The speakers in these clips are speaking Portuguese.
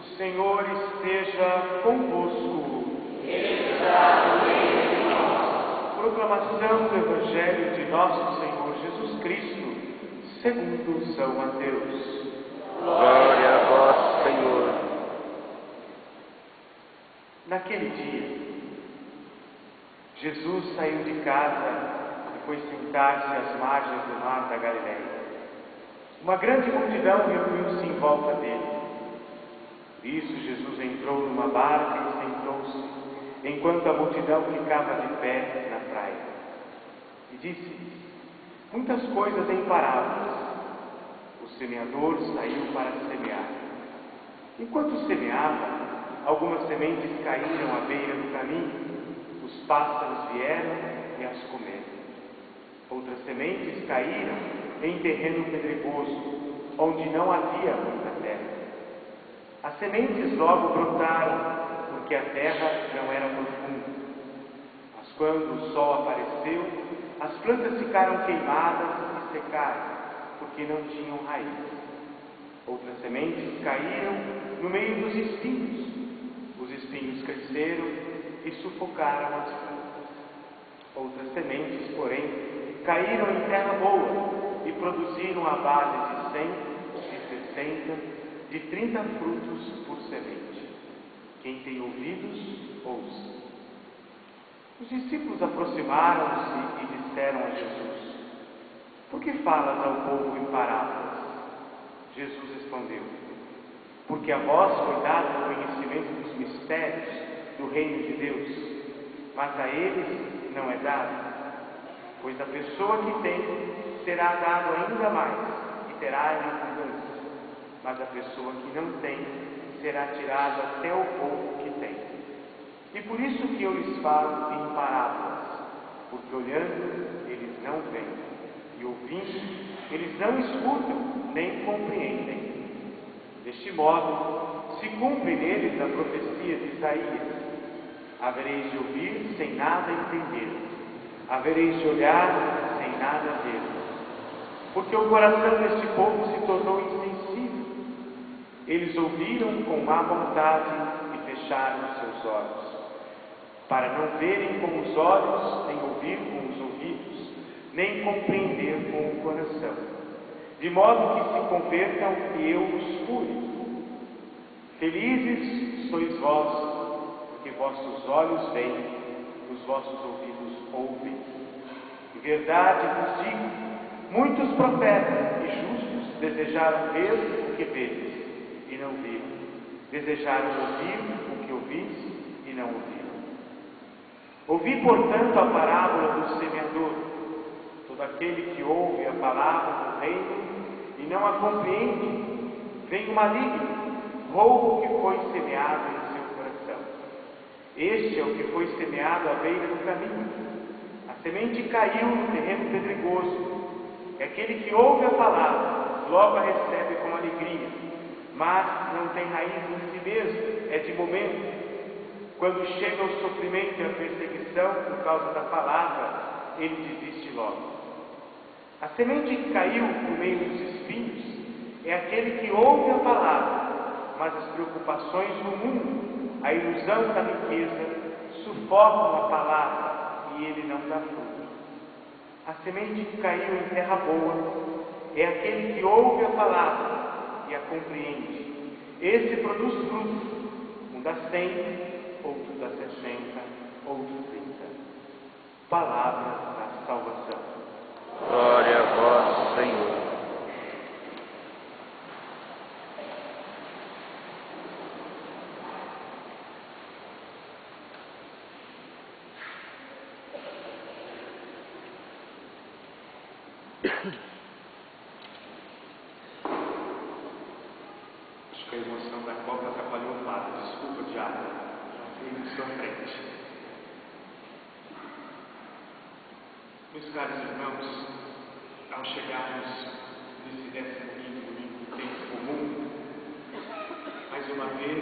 O Senhor esteja convosco. Ele está no meio de nós. Proclamação do Evangelho de nosso Senhor Jesus Cristo, segundo São Mateus. Glória a vós, Senhor. Naquele dia, Jesus saiu de casa e foi sentar-se às margens do mar da Galileia. Uma grande multidão reuniu-se em volta dele. Por isso Jesus entrou numa barca e sentou-se, enquanto a multidão ficava de pé na praia. E disse-lhes muitas coisas em parábolas. O semeador saiu para semear. Enquanto semeava, algumas sementes caíram à beira do caminho. Os pássaros vieram e as comeram. Outras sementes caíram em terreno pedregoso, onde não havia muita terra. As sementes logo brotaram, porque a terra não era profunda. Mas quando o sol apareceu, as plantas ficaram queimadas e secaram, porque não tinham raízes. Outras sementes caíram no meio dos espinhos. Os espinhos cresceram e sufocaram as plantas. Outras sementes, porém, caíram em terra boa e produziram a base de 100, de 60, de 30 frutos por semente. Quem tem ouvidos, ouça. Os discípulos aproximaram-se e disseram a Jesus: Por que falas ao povo em parábolas? Jesus respondeu: Porque a vós foi dado o conhecimento dos mistérios do reino de Deus, mas a eles não é dado. Pois a pessoa que tem será dado ainda mais e terá em abundância. Mas a pessoa que não tem será tirada até o pouco que tem. E por isso que eu lhes falo em parábolas, porque olhando eles não veem, e ouvindo eles não escutam nem compreendem. Deste modo se cumpre neles a profecia de Isaías: havereis de ouvir sem nada entender, havereis de olhar sem nada ver, porque o coração deste povo se tornou insensível. Eles ouviram com má vontade e fecharam os seus olhos, para não verem com os olhos, nem ouvir com os ouvidos, nem compreender com o coração, de modo que se convertam e eu os cure. Felizes sois vós, porque vossos olhos veem, os vossos ouvidos ouvem. De verdade vos digo, muitos profetas e justos desejaram ver o que vedes e não viram, desejaram ouvir o que ouvis e não ouviram. Ouvi, portanto, a parábola do semeador. Todo aquele que ouve a palavra do reino e não a compreende, vem o maligno, rouba o que foi semeado em seu coração. Este é o que foi semeado à beira do caminho. A semente caiu no terreno pedregoso. É aquele que ouve a palavra, logo a recebe com alegria, mas não tem raiz em si mesmo, é de momento. Quando chega o sofrimento e a perseguição por causa da palavra, ele desiste logo. A semente que caiu no meio dos espinhos é aquele que ouve a palavra, mas as preocupações do mundo, a ilusão da riqueza, sufocam a palavra e ele não dá fruto. A semente que caiu em terra boa é aquele que ouve a palavra e a compreende. Esse produz frutos, um dá 100, outro dá 60, outro 30. Palavra da salvação. Glória a vós, Senhor. Acho que a emoção da Copa atrapalhou o padre. Desculpa, diário. Já fui na sua frente. Meus caros irmãos, ao chegarmos nesse 15º domingo do tempo comum, mais uma vez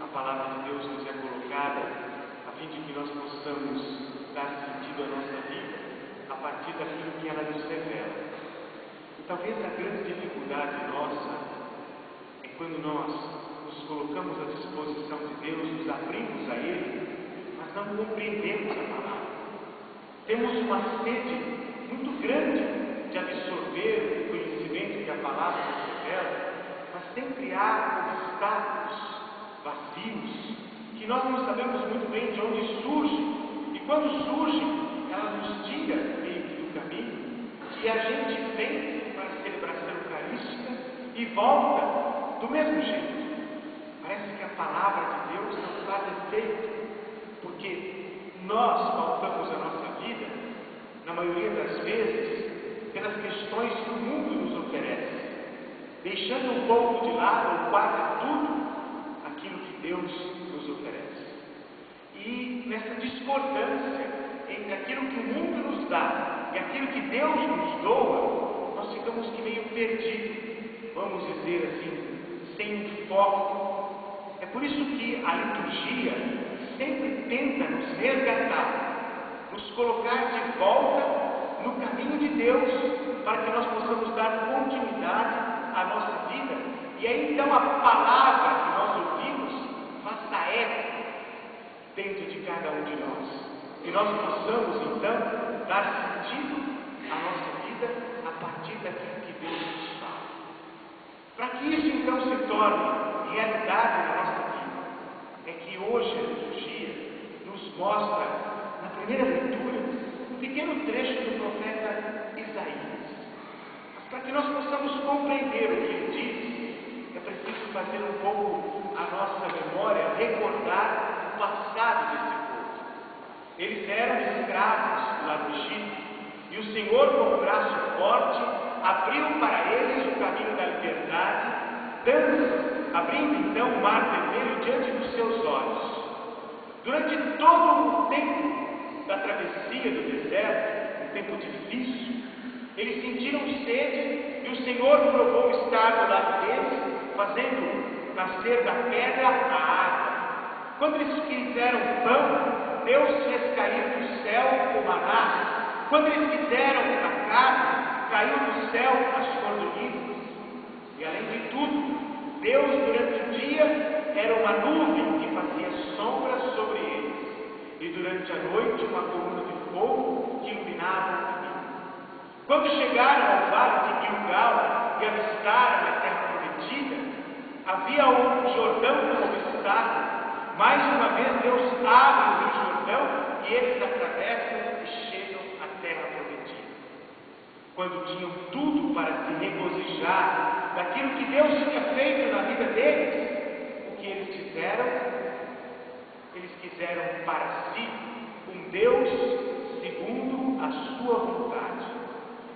a palavra de Deus nos é colocada a fim de que nós possamos dar sentido à nossa vida a partir daquilo que ela nos revela. E talvez a grande dificuldade nossa é quando nós nos colocamos disposição de Deus, nos abrimos a Ele, mas não compreendemos a palavra. Temos uma sede muito grande de absorver o conhecimento que a palavra nos revela, mas sempre há obstáculos, vazios, que nós não sabemos muito bem de onde surgem. E quando surgem, ela nos tira meio que do caminho, e a gente vem para a celebração eucarística e volta do mesmo jeito. Parece que a palavra de Deus não faz efeito, porque nós pautamos a nossa vida, na maioria das vezes, pelas questões que o mundo nos oferece, deixando um pouco de lado, ou quase tudo, aquilo que Deus nos oferece. E nessa discordância entre aquilo que o mundo nos dá e aquilo que Deus nos doa, nós ficamos que meio perdidos, vamos dizer assim, sem um foco. É por isso que a liturgia sempre tenta nos resgatar, nos colocar de volta no caminho de Deus, para que nós possamos dar continuidade à nossa vida. E aí então a palavra que nós ouvimos faça eco dentro de cada um de nós, e nós possamos então dar sentido à nossa vida a partir daquilo que Deus nos fala. Para que isso então se torne realidade na nossa vida, é que hoje a liturgia nos mostra, na primeira leitura, um pequeno trecho do profeta Isaías. Mas para que nós possamos compreender o que ele diz, é preciso fazer um pouco a nossa memória, recordar o passado desse povo. Eles eram escravos lá do Egito, e o Senhor, com um braço forte, abriu para eles o caminho da liberdade, abrindo então o mar vermelho diante dos seus olhos. Durante todo o tempo da travessia do deserto, um tempo difícil, eles sentiram sede, e o Senhor provou estar do lado deles, fazendo nascer da pedra a água. Quando eles quiseram pão, Deus fez cair do céu o maná. Quando eles quiseram a carne, caiu do céu as cordonices. E além de tudo, Deus durante o dia era uma nuvem que fazia sombra sobre eles, e durante a noite uma coluna de fogo que iluminava o caminho. Quando chegaram ao vale de Gilgal e avistaram a terra prometida, havia o Jordão como obstáculo. Mais uma vez Deus abre o rio Jordão e eles atravessam e chegam à terra prometida. Quando tinham tudo para se regozijar daquilo que Deus tinha feito na vida deles, o que eles fizeram? Eles quiseram para si um Deus segundo a sua vontade.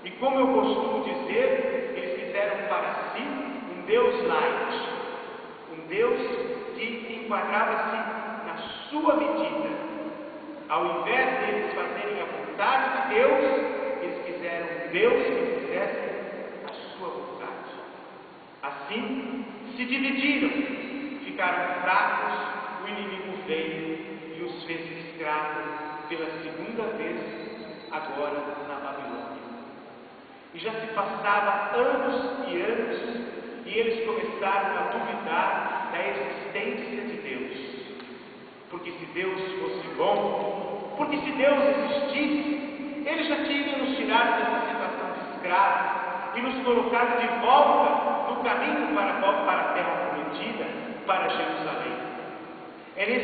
E como eu costumo dizer, eles fizeram para si um Deus light, um Deus que enquadrava-se na sua medida. Ao invés de eles fazerem a vontade de Deus, eles quiseram um Deus que fizesse a sua vontade. Assim, se dividiram, ficaram fracos, o inimigo veio e os fez escravos pela segunda vez, agora na Babilônia. E já se passava anos e anos, e eles começaram a duvidar da existência de Deus. Porque se Deus fosse bom, porque se Deus existisse, Ele já tinha nos tirado dessa situação de escravos e nos colocado de volta no caminho para a terra prometida, para Jerusalém. É nesse